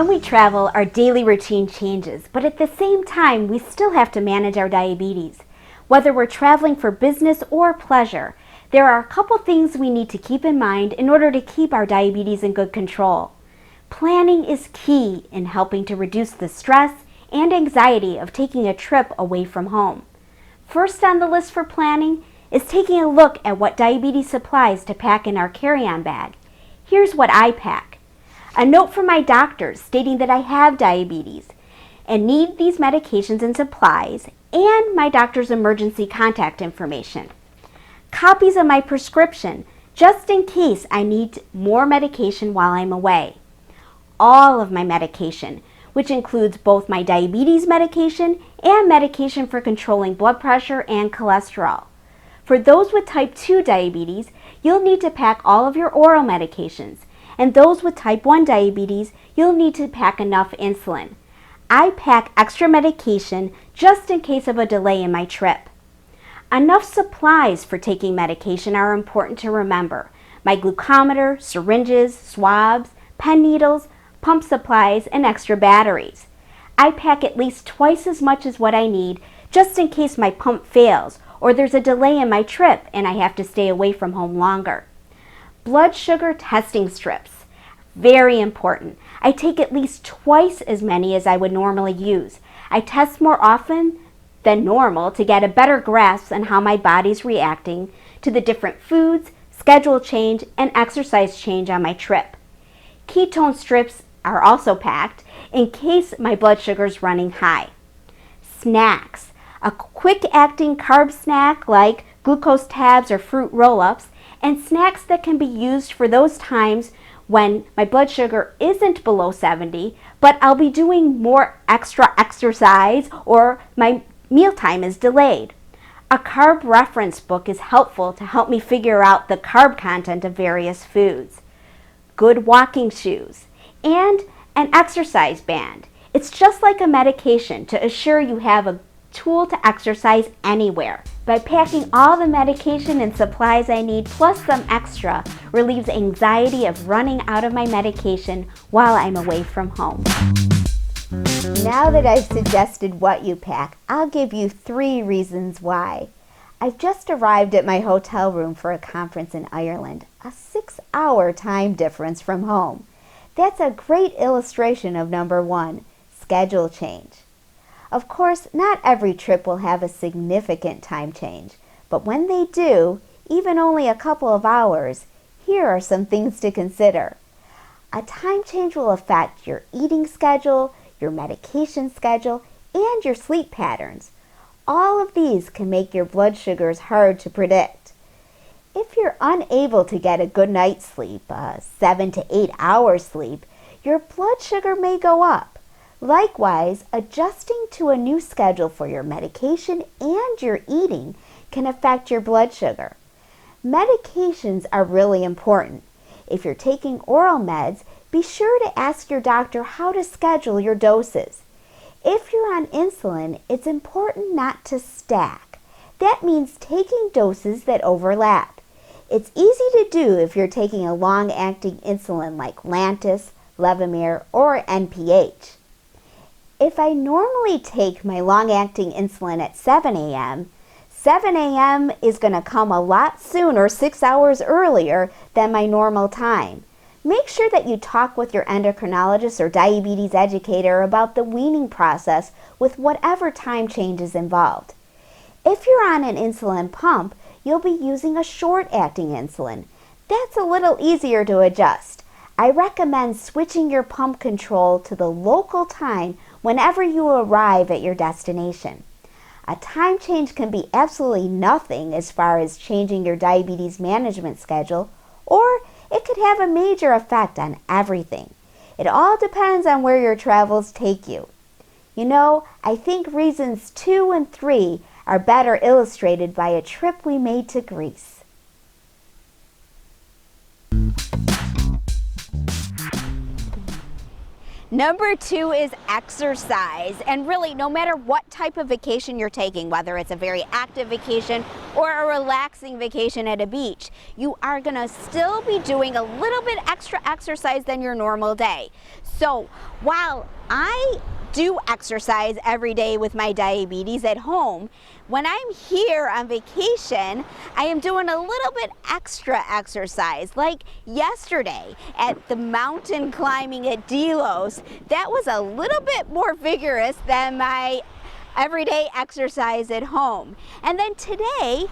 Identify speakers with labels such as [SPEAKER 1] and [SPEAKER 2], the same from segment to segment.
[SPEAKER 1] When we travel, our daily routine changes, but at the same time, we still have to manage our diabetes. Whether we're traveling for business or pleasure, there are a couple things we need to keep in mind in order to keep our diabetes in good control. Planning is key in helping to reduce the stress and anxiety of taking a trip away from home. First on the list for planning is taking a look at what diabetes supplies to pack in our carry-on bag. Here's what I pack. A note from my doctor stating that I have diabetes and need these medications and supplies, and my doctor's emergency contact information. Copies of my prescription, just in case I need more medication while I'm away. All of my medication, which includes both my diabetes medication and medication for controlling blood pressure and cholesterol. For those with type 2 diabetes, you'll need to pack all of your oral medications, and those with type 1 diabetes, you'll need to pack enough insulin. I pack extra medication just in case of a delay in my trip. Enough supplies for taking medication are important to remember. My glucometer, syringes, swabs, pen needles, pump supplies, and extra batteries. I pack at least twice as much as what I need just in case my pump fails or there's a delay in my trip and I have to stay away from home longer. Blood sugar testing strips. Very important. I take at least twice as many as I would normally use. I test more often than normal to get a better grasp on how my body's reacting to the different foods, schedule change, and exercise change on my trip. Ketone strips are also packed in case my blood sugar is running high. Snacks. A quick-acting carb snack like glucose tabs or fruit roll-ups, and snacks that can be used for those times when my blood sugar isn't below 70, but I'll be doing more extra exercise or my mealtime is delayed. A carb reference book is helpful to help me figure out the carb content of various foods. Good walking shoes, and an exercise band. It's just like a medication to assure you have a tool to exercise anywhere. By packing all the medication and supplies I need plus some extra relieves anxiety of running out of my medication while I'm away from home. Now that I've suggested what you pack, I'll give you 3 reasons why. I've just arrived at my hotel room for a conference in Ireland, a 6-hour time difference from home. That's a great illustration of number 1, schedule change. Of course, not every trip will have a significant time change, but when they do, even only a couple of hours, here are some things to consider. A time change will affect your eating schedule, your medication schedule, and your sleep patterns. All of these can make your blood sugars hard to predict. If you're unable to get a good night's sleep, 7 to 8 hours sleep, your blood sugar may go up. Likewise, adjusting to a new schedule for your medication and your eating can affect your blood sugar. Medications are really important. If you're taking oral meds, be sure to ask your doctor how to schedule your doses. If you're on insulin, it's important not to stack. That means taking doses that overlap. It's easy to do if you're taking a long-acting insulin like Lantus, Levemir, or NPH. If I normally take my long-acting insulin at 7 a.m., 7 a.m. is going to come a lot sooner, 6 hours earlier than my normal time. Make sure that you talk with your endocrinologist or diabetes educator about the weaning process with whatever time change is involved. If you're on an insulin pump, you'll be using a short-acting insulin. That's a little easier to adjust. I recommend switching your pump control to the local time whenever you arrive at your destination. A time change can be absolutely nothing as far as changing your diabetes management schedule, or it could have a major effect on everything. It all depends on where your travels take you. You know, I think reasons 2 and 3 are better illustrated by a trip we made to Greece. Number 2 is exercise. And really, no matter what type of vacation you're taking, whether it's a very active vacation or a relaxing vacation at a beach, you are gonna still be doing a little bit extra exercise than your normal day. So while I do exercise every day with my diabetes at home, when I'm here on vacation, I am doing a little bit extra exercise. Like yesterday at the mountain climbing at Delos, that was a little bit more vigorous than my everyday exercise at home. And then today,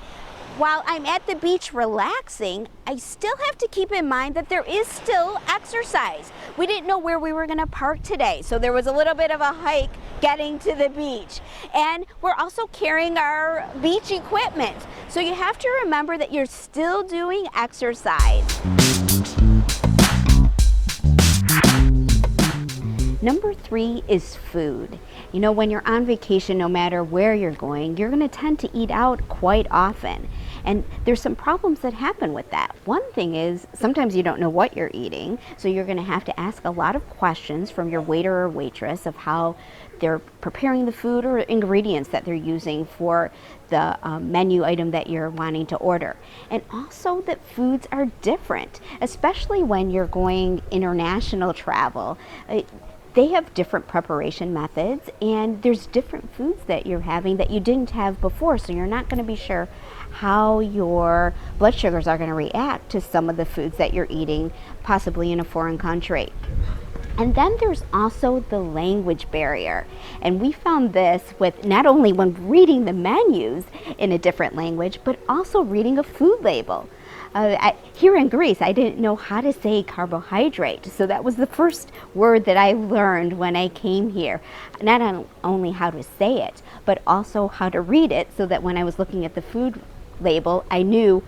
[SPEAKER 1] while I'm at the beach relaxing, I still have to keep in mind that there is still exercise. We didn't know where we were going to park today, so there was a little bit of a hike getting to the beach. And we're also carrying our beach equipment. So you have to remember that you're still doing exercise. Number 3 is food. You know, when you're on vacation, no matter where you're going, you're going to tend to eat out quite often. And there's some problems that happen with that. One thing is sometimes you don't know what you're eating, so you're going to have to ask a lot of questions from your waiter or waitress of how they're preparing the food or ingredients that they're using for the menu item that you're wanting to order. And also that foods are different, especially when you're going international travel. They have different preparation methods, and there's different foods that you're having that you didn't have before, so you're not going to be sure how your blood sugars are going to react to some of the foods that you're eating, possibly in a foreign country. And then there's also the language barrier. And we found this with not only when reading the menus in a different language, but also reading a food label. Here in Greece, I didn't know how to say carbohydrate, so that was the first word that I learned when I came here. Not only how to say it, but also how to read it, so that when I was looking at the food label, I knew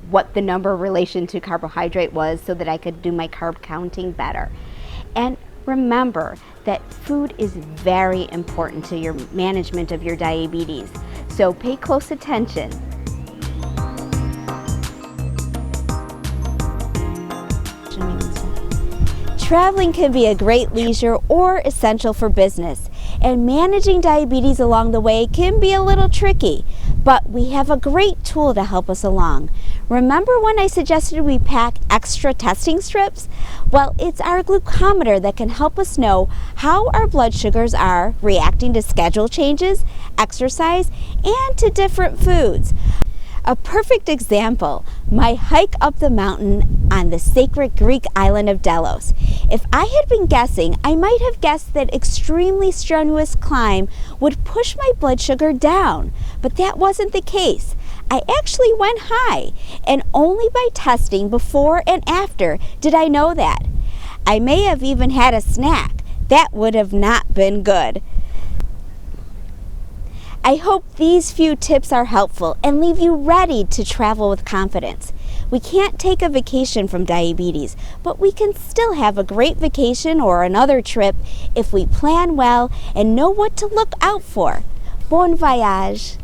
[SPEAKER 1] what the number relation to carbohydrate was, so that I could do my carb counting better. And remember that food is very important to your management of your diabetes, so pay close attention. Traveling can be a great leisure or essential for business, and managing diabetes along the way can be a little tricky, but we have a great tool to help us along. Remember when I suggested we pack extra testing strips? Well, it's our glucometer that can help us know how our blood sugars are reacting to schedule changes, exercise, and to different foods. A perfect example, my hike up the mountain on the sacred Greek island of Delos. If I had been guessing, I might have guessed that extremely strenuous climb would push my blood sugar down, but that wasn't the case. I actually went high, and only by testing before and after did I know that. I may have even had a snack. That would have not been good. I hope these few tips are helpful and leave you ready to travel with confidence. We can't take a vacation from diabetes, but we can still have a great vacation or another trip if we plan well and know what to look out for. Bon voyage!